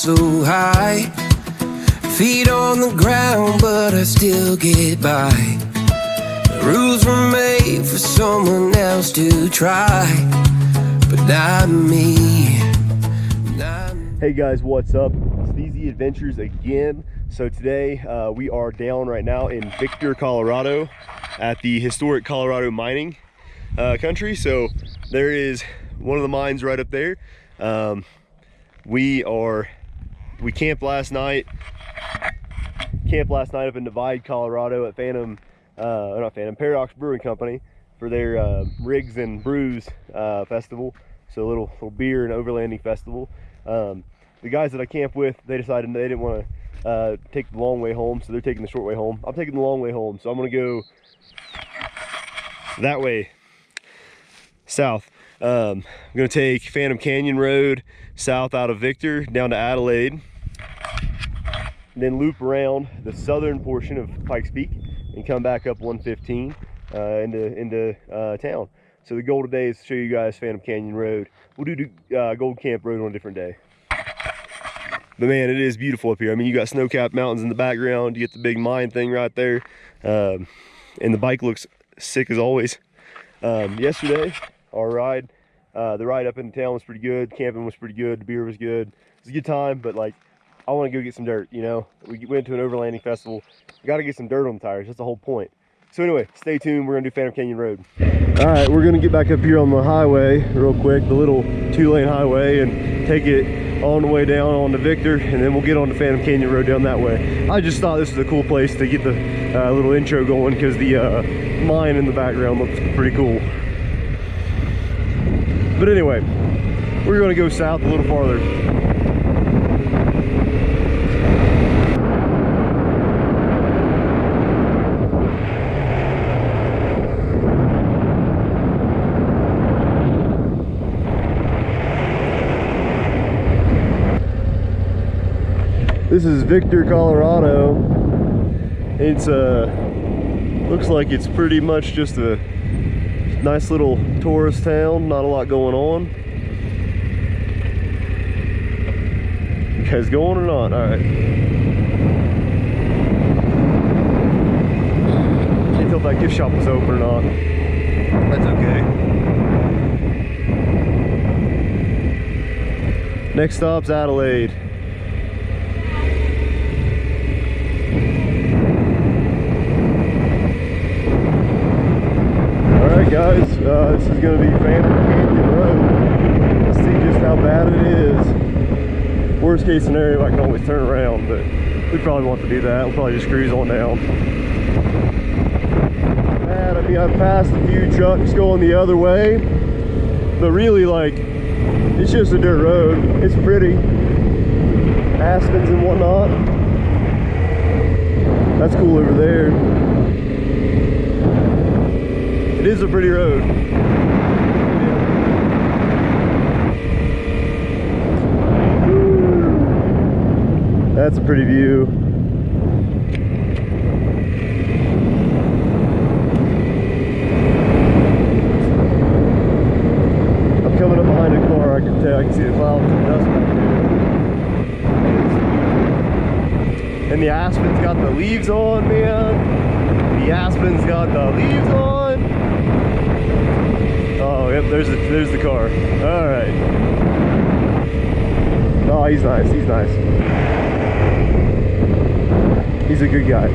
so high. Feet on the ground, but I still get by. The rules were made for someone else to try, but not me. Hey guys, what's up? It's Easy Adventures again. So today we are down right now in Victor, Colorado at the historic Colorado mining country. So there is one of the mines right up there. We camped last night up in Divide, Colorado at Paradox Brewing Company for their Rigs and Brews festival. So a little beer and overlanding festival. The guys that I camped with, they decided they didn't want to take the long way home, so they're taking the short way home. I'm taking the long way home, so I'm gonna go that way, south. I'm gonna take Phantom Canyon Road south out of Victor down to Adelaide, and then loop around the southern portion of Pikes Peak and come back up 115 into town. So the goal today is to show you guys Phantom Canyon Road. We'll do Gold Camp Road on a different day. But man, it is beautiful up here. I mean, you got snow-capped mountains in the background. You get the big mine thing right there. And the bike looks sick as always. Yesterday, our ride, the ride up into town was pretty good. Camping was pretty good. The beer was good. It was a good time, but like, I want to go get some dirt, you know? We went to an overlanding festival. We got to get some dirt on the tires. That's the whole point. So anyway, stay tuned. We're going to do Phantom Canyon Road. All right, we're going to get back up here on the highway real quick, the little 2-lane highway, and take it on the way down on to Victor, and then we'll get on the Phantom Canyon Road down that way. I just thought this was a cool place to get the little intro going because the mine in the background looks pretty cool. But anyway, we're going to go south a little farther. This is Victor, Colorado. It's looks like it's pretty much just a nice little tourist town, not a lot going on. You guys going or not? All right. Can't tell if that gift shop was open or not. That's okay. Next stop's Adelaide. Guys, this is going to be Phantom Canyon Road. Let's see just how bad it is. Worst case scenario, I can always turn around, but we probably want to do that. We'll probably just cruise on down. And I mean, I've passed a few trucks going the other way, but really, like, it's just a dirt road. It's pretty. Aspens and whatnot. That's cool over there. It is a pretty road. That's a pretty view. I'm coming up behind a car. I can see the clouds and dust back there. And the aspen's got the leaves on, man. The aspen's got the leaves on. Oh, yep, there's the car. All right. Oh, he's nice. He's nice. He's a good guy.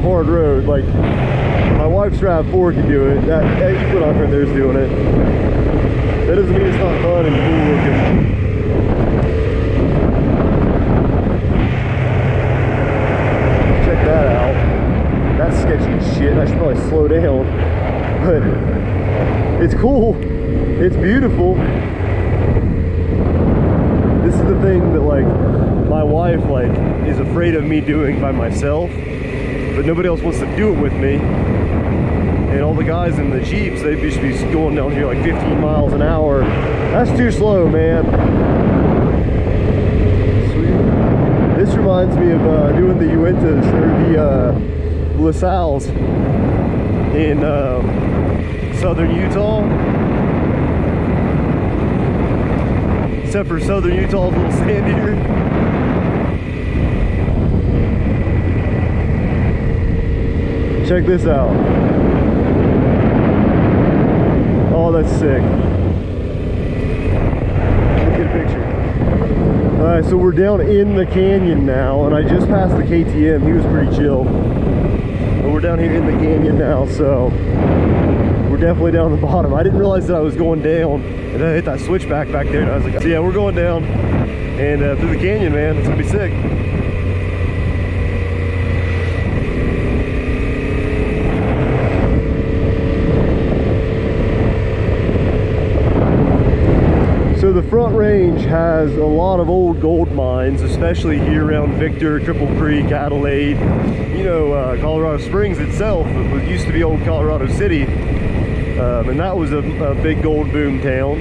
Hard road, like my wife's RAV4 can do it. That Equinox right there is doing it. That doesn't mean it's not fun and cool looking. Check that out. That's sketchy as shit. I should probably slow down, but it's cool. It's beautiful. This is the thing that like my wife like is afraid of me doing by myself, but nobody else wants to do it with me. and all the guys in the Jeeps, they used to be going down here like 15 miles an hour. That's too slow, man. Sweet. This reminds me of doing the Uintas, or the LaSalle's in southern Utah. Except for southern Utah's a little sandier. Check this out. Oh, that's sick. Look at a picture. Alright, so we're down in the canyon now, and I just passed the KTM. He was pretty chill. But we're down here in the canyon now, so we're definitely down the bottom. I didn't realize that I was going down, and then I hit that switchback back there, and I was like, so yeah, we're going down and through the canyon, man. It's gonna be sick. So the Front Range has a lot of old gold mines, especially here around Victor, Cripple Creek, Adelaide. You know, Colorado Springs itself, it used to be old Colorado City, and that was a big gold boom town.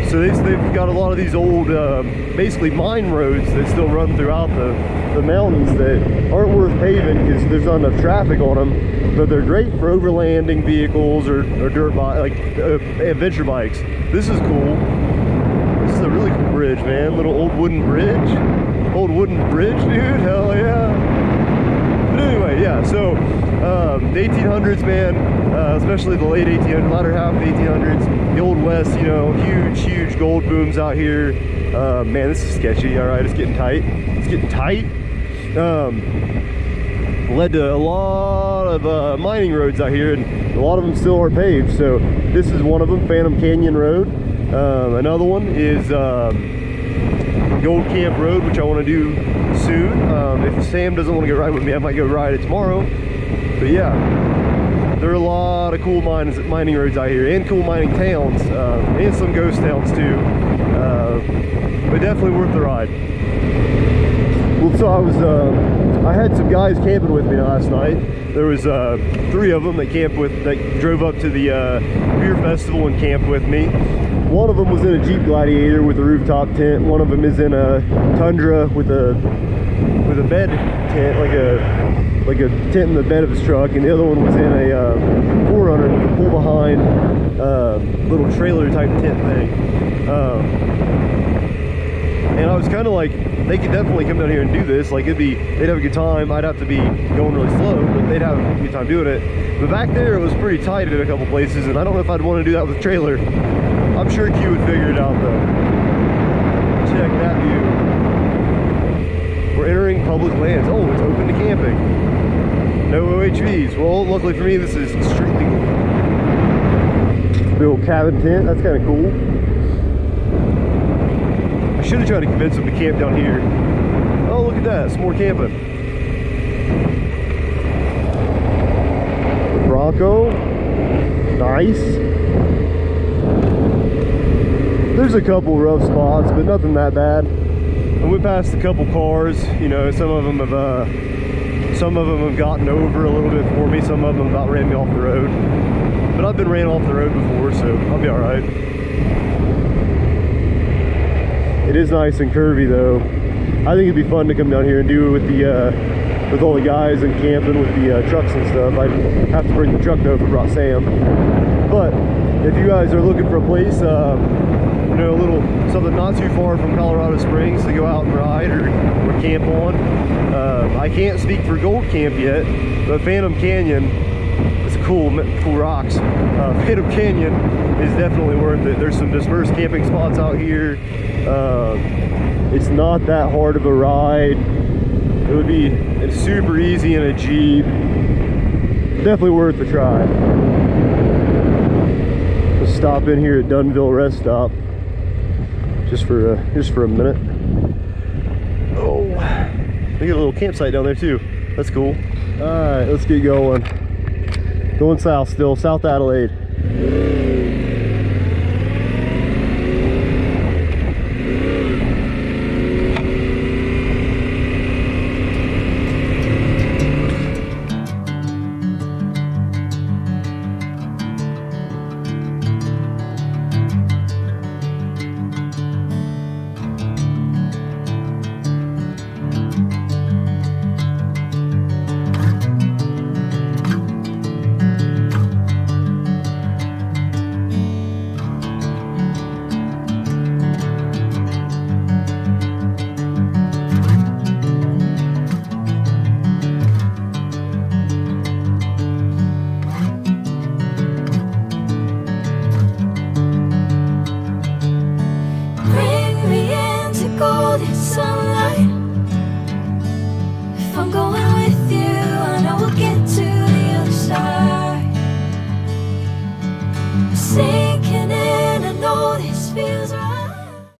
So they've got a lot of these old, basically mine roads that still run throughout the mountains that aren't worth paving because there's not enough traffic on them, but they're great for overlanding vehicles or dirt bike, like adventure bikes. This is cool. This is a really cool bridge, man. Little old wooden bridge. Old wooden bridge, dude. Hell yeah. But anyway, yeah. So the 1800s, man. Especially the late 1800s, latter half of the 1800s. The Old West, you know, huge gold booms out here. Man, this is sketchy. All right, it's getting tight. It's getting tight. Led to a lot of mining roads out here, and a lot of them still aren't paved. So this is one of them, Phantom Canyon Road. Another one is Gold Camp Road, which I want to do soon. If Sam doesn't want to go ride with me, I might go ride it tomorrow. But yeah, there are a lot of cool mining roads out here, and cool mining towns, and some ghost towns too. But definitely worth the ride. Well, so I had some guys camping with me last night. There was 3 of them that drove up to the beer festival and camped with me. One of them was in a Jeep Gladiator with a rooftop tent. One of them is in a Tundra with a bed tent, like a tent in the bed of his truck, and the other one was in a 4Runner with a pull behind little trailer type tent thing. And I was kind of like, they could definitely come down here and do this. Like they'd have a good time. I'd have to be going really slow, but they'd have a good time doing it. But back there, it was pretty tight in a couple places, and I don't know if I'd want to do that with a trailer. I'm sure Q would figure it out though. Check that view. We're entering public lands. Oh, it's open to camping. No OHVs. Well, luckily for me, this is street legal. The old cabin tent. That's kind of cool. I should have tried to convince them to camp down here. Oh, look at that. Some more camping. The Bronco. Nice. There's a couple rough spots, but nothing that bad. I went past a couple cars. You know, some of them have gotten over a little bit for me. Some of them about ran me off the road. But I've been ran off the road before, so I'll be all right. It is nice and curvy though. I think it'd be fun to come down here and do it with all the guys and camping with the trucks and stuff. I'd have to bring the truck though if I brought Sam. But if you guys are looking for a place, you know, something not too far from Colorado Springs to go out and ride or camp on, I can't speak for Gold Camp yet, but Phantom Canyon, it's cool rocks. Phantom Canyon is definitely worth it. There's some dispersed camping spots out here. It's not that hard of a ride. It would be super easy in a Jeep. Definitely worth the try. Let's stop in here at Dunville Rest Stop just for a minute. Oh, they got a little campsite down there too. That's cool. All right, let's get going. Going south still, South Adelaide. sunlight. If I'm going with you, I know we'll get to the other side. Sinking in, I know this feels right.